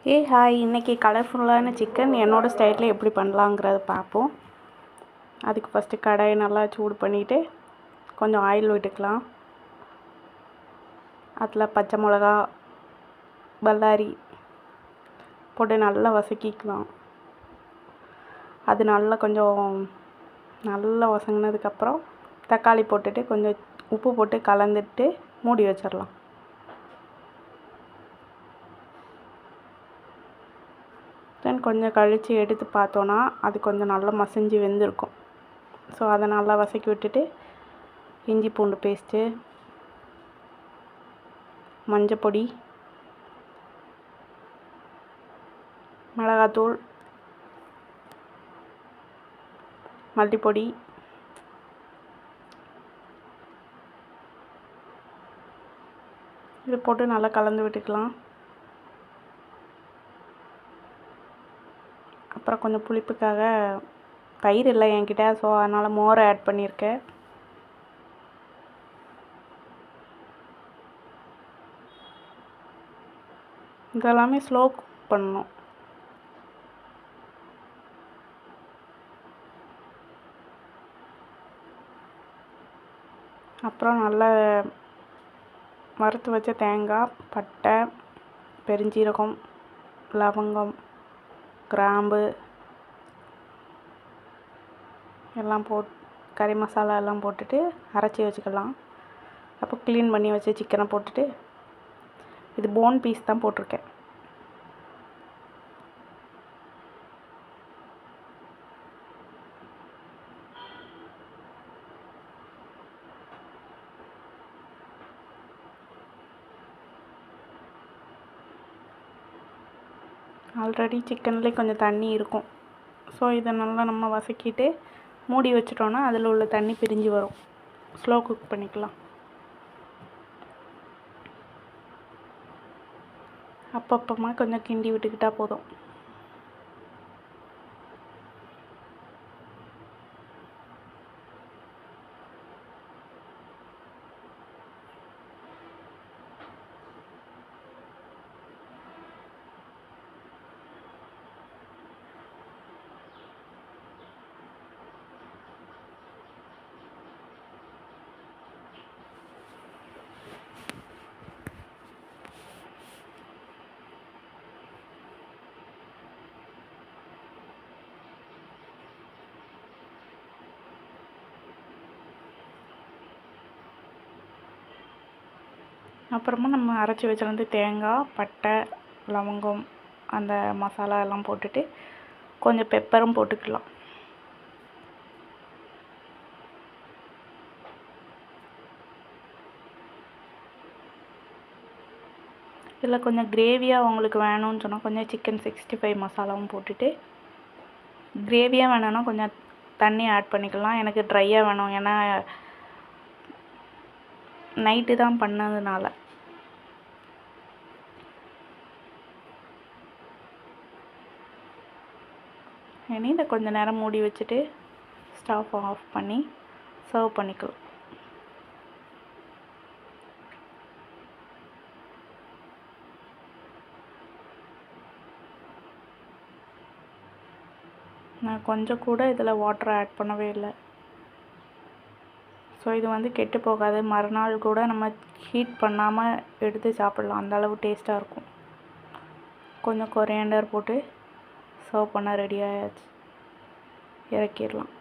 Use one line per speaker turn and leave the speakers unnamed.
Hi, இன்றைக்கி கலர்ஃபுல்லான chicken என்னோடய ஸ்டைலில் எப்படி பண்ணலாங்கிறத பார்ப்போம். அதுக்கு ஃபஸ்ட்டு கடாயை நல்லா சூடு பண்ணிவிட்டு கொஞ்சம் ஆயில் விட்டுக்கலாம். அதில் பச்சை மிளகா, பல்லாரி போட்டு நல்லா வதக்கிக்கலாம். அது நல்லா வதங்கினதுக்கப்புறம் தக்காளி போட்டுட்டு கொஞ்சம் உப்பு போட்டு கலந்துட்டு மூடி வச்சிடலாம். தென் கொஞ்சம் கழித்து எடுத்து பார்த்தோன்னா அது கொஞ்சம் நல்லா மசிஞ்சு வெந்திருக்கும். ஸோ அதை நல்லா வதக்கி விட்டுட்டு இஞ்சி பூண்டு பேஸ்ட்டு, மஞ்சப்பொடி, மிளகாத்தூள், மல்லிப்பொடி, இது போட்டு நல்லா கலந்து விட்டுக்கலாம். அப்புறம் கொஞ்சம் புளிப்புக்காக தயிர் இல்லை என்கிட்ட, ஸோ அதனால் மோரை ஆட் பண்ணியிருக்கேன். இதெல்லாமே ஸ்லோ குக் பண்ணணும். அப்புறம் நல்லா வறுத்து வச்ச தேங்காய், பட்டை, பெருஞ்சீரகம், லவங்கம், கிராம்பு எல்லாம் கறி மசாலா எல்லாம் போட்டுட்டு அரைச்சி வச்சுக்கலாம். அப்போ க்ளீன் பண்ணி வச்ச சிக்கனை போட்டுட்டு, இது போன் பீஸ் தான் போட்டிருக்கேன். ஆல்ரெடி சிக்கன்லேயே கொஞ்சம் தண்ணி இருக்கும். ஸோ இதை நல்லா நம்ம வதக்கிட்டு மூடி வச்சிட்டோன்னா அதில் உள்ள தண்ணி பிரிஞ்சு வரும். ஸ்லோ குக் பண்ணிக்கலாம். அப்பப்பமா கொஞ்சம் கிண்டி விட்டுக்கிட்டால் போதும். அப்புறமா நம்ம அரைச்சி வச்சிருந்து தேங்காய், பட்டை, லவங்கம், அந்த மசாலா எல்லாம் போட்டுட்டு கொஞ்சம் பெப்பரும் போட்டுக்கலாம். இதில் கொஞ்சம் கிரேவியாக உங்களுக்கு வேணும்னு சொன்னால் கொஞ்சம் சிக்கன் 65 மசாலாவும் போட்டுட்டு, கிரேவியாக வேணும்னா கொஞ்சம் தண்ணி ஆட் பண்ணிக்கலாம். எனக்கு ட்ரையாக வேணும், ஏன்னா நைட்டு தான் பண்ணதுனால. இனி இதை கொஞ்சம் நேரம் மூடி வச்சுட்டு ஸ்டவ் ஆஃப் பண்ணி சர்வ் பண்ணிக்கலாம். நான் கொஞ்சம் கூட இதில் வாட்டர் ஆட் பண்ணவே இல்லை. ஸோ இது கெட்டு போகாது. மறுநாள் கூட நம்ம ஹீட் பண்ணாமல் எடுத்து சாப்பிட்லாம். அந்தளவு டேஸ்ட்டாக இருக்கும். கொஞ்சம் கொரியாண்டர் போட்டு சர்வ் பண்ண ரெடி ஆயாச்சு. இறக்கிடலாம்.